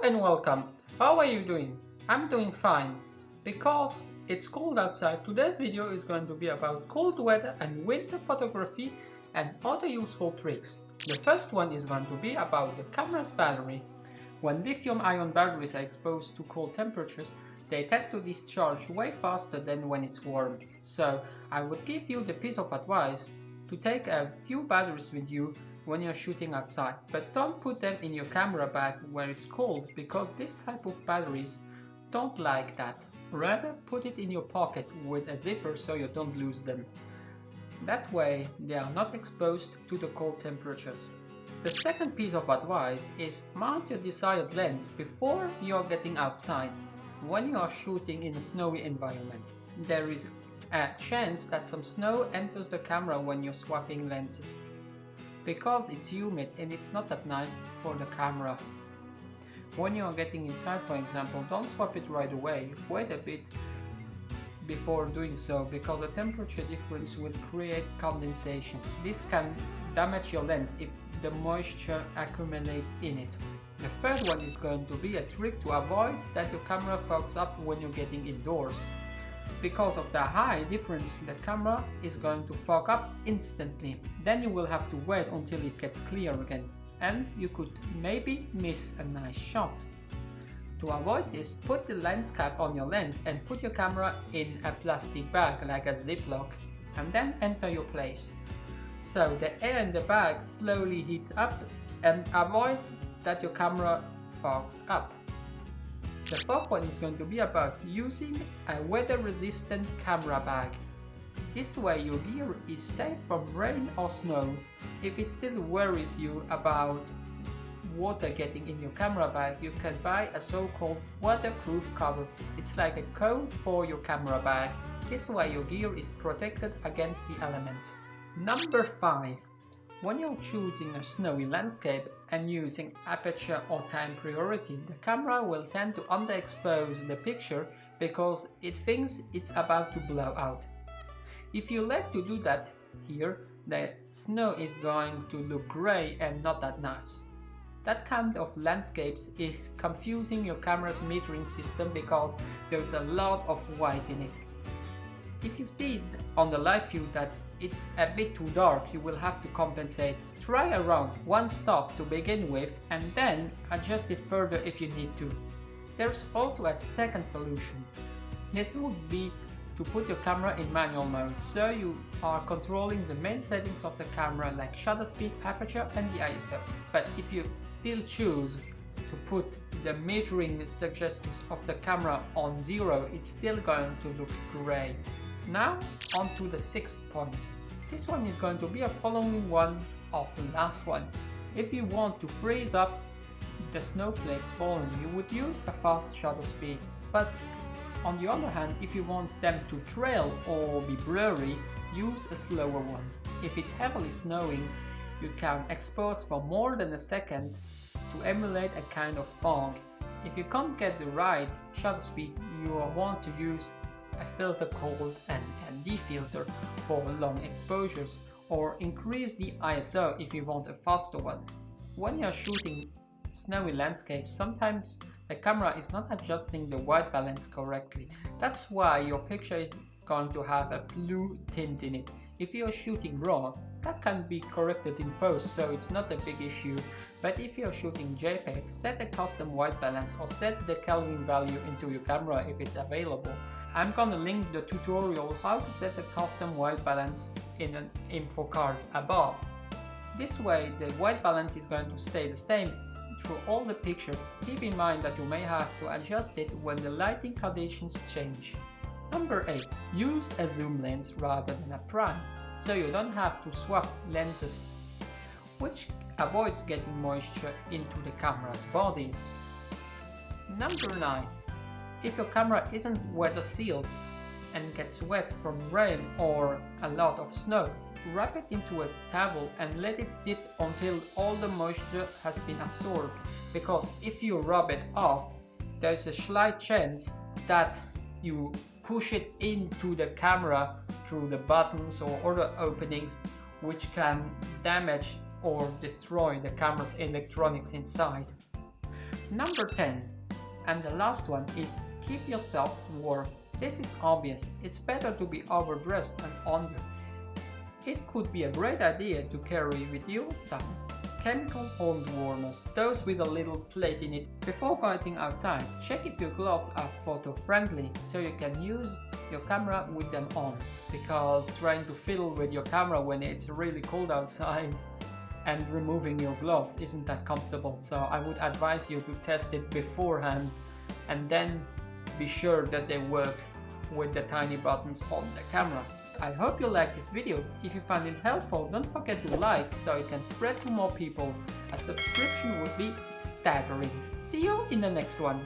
and welcome. How are you doing? I'm doing fine. Because it's cold outside, today's video is going to be about cold weather and winter photography and other useful tricks. The first one is going to be about the camera's battery. When lithium-ion batteries are exposed to cold temperatures, they tend to discharge way faster than when it's warm. So I would give you the piece of advice to take a few batteries with you when you're shooting outside, but don't put them in your camera bag where it's cold, because this type of batteries don't like that. Rather, put it in your pocket with a zipper so you don't lose them. That way they are not exposed to the cold temperatures. The second piece of advice is mount your desired lens before you're getting outside. When you are shooting in a snowy environment, there is a chance that some snow enters the camera when you're swapping lenses, because it's humid and it's not that nice for the camera. When you are getting inside, for example, don't swap it right away. Wait a bit before doing so, because the temperature difference will create condensation. This can damage your lens if the moisture accumulates in it. The third one is going to be a trick to avoid that your camera fogs up when you're getting indoors. Because of the high difference, the camera is going to fog up instantly. Then you will have to wait until it gets clear again, and you could maybe miss a nice shot. To avoid this, put the lens cap on your lens and put your camera in a plastic bag like a Ziploc, and then enter your place. So the air in the bag slowly heats up and avoids that your camera fogs up. The fourth one is going to be about using a weather-resistant camera bag. This way your gear is safe from rain or snow. If it still worries you about water getting in your camera bag, you can buy a so-called waterproof cover. It's like a coat for your camera bag. This way your gear is protected against the elements. Number 5. When you're choosing a snowy landscape and using aperture or time priority, the camera will tend to underexpose the picture because it thinks it's about to blow out. If you like to do that here, the snow is going to look grey and not that nice. That kind of landscapes is confusing your camera's metering system because there's a lot of white in it. If you see on the live view that it's a bit too dark, you will have to compensate. Try around one stop to begin with and then adjust it further if you need to. There's also a second solution. This would be to put your camera in manual mode, so you are controlling the main settings of the camera like shutter speed, aperture and the ISO. But if you still choose to put the metering suggestions of the camera on 0, it's still going to look grey. Now on to the 6th point. This one is going to be a following one of the last one. If you want to freeze up the snowflakes falling, you would use a fast shutter speed. But on the other hand, if you want them to trail or be blurry, use a slower one. If it's heavily snowing, you can expose for more than a second to emulate a kind of fog. If you can't get the right shutter speed, you will want to use a filter called an ND filter for long exposures, or increase the ISO if you want a faster one. When you're shooting snowy landscapes, sometimes the camera is not adjusting the white balance correctly. That's why your picture is going to have a blue tint in it. If you're shooting raw, that can be corrected in post, so it's not a big issue. But if you're shooting JPEG, set a custom white balance or set the Kelvin value into your camera if it's available. I'm gonna link the tutorial how to set a custom white balance in an info card above. This way the white balance is going to stay the same through all the pictures. Keep in mind that you may have to adjust it when the lighting conditions change. Number 8. Use a zoom lens rather than a prime, so you don't have to swap lenses, which avoids getting moisture into the camera's body. Number 9. If your camera isn't weather sealed and gets wet from rain or a lot of snow, wrap it into a towel and let it sit until all the moisture has been absorbed, because if you rub it off, there's a slight chance that you push it into the camera through the buttons or other openings, which can damage or destroy the camera's electronics inside. Number 10. And the last one is keep yourself warm. This is obvious. It's better to be overdressed and on you. It could be a great idea to carry with you some chemical home warmers, those with a little plate in it. Before going outside, check if your gloves are photo friendly so you can use your camera with them on, because trying to fiddle with your camera when it's really cold outside and removing your gloves isn't that comfortable. So I would advise you to test it beforehand and then be sure that they work with the tiny buttons on the camera. I hope you liked this video. If you found it helpful, don't forget to like so it can spread to more people. A subscription would be staggering. See you in the next one.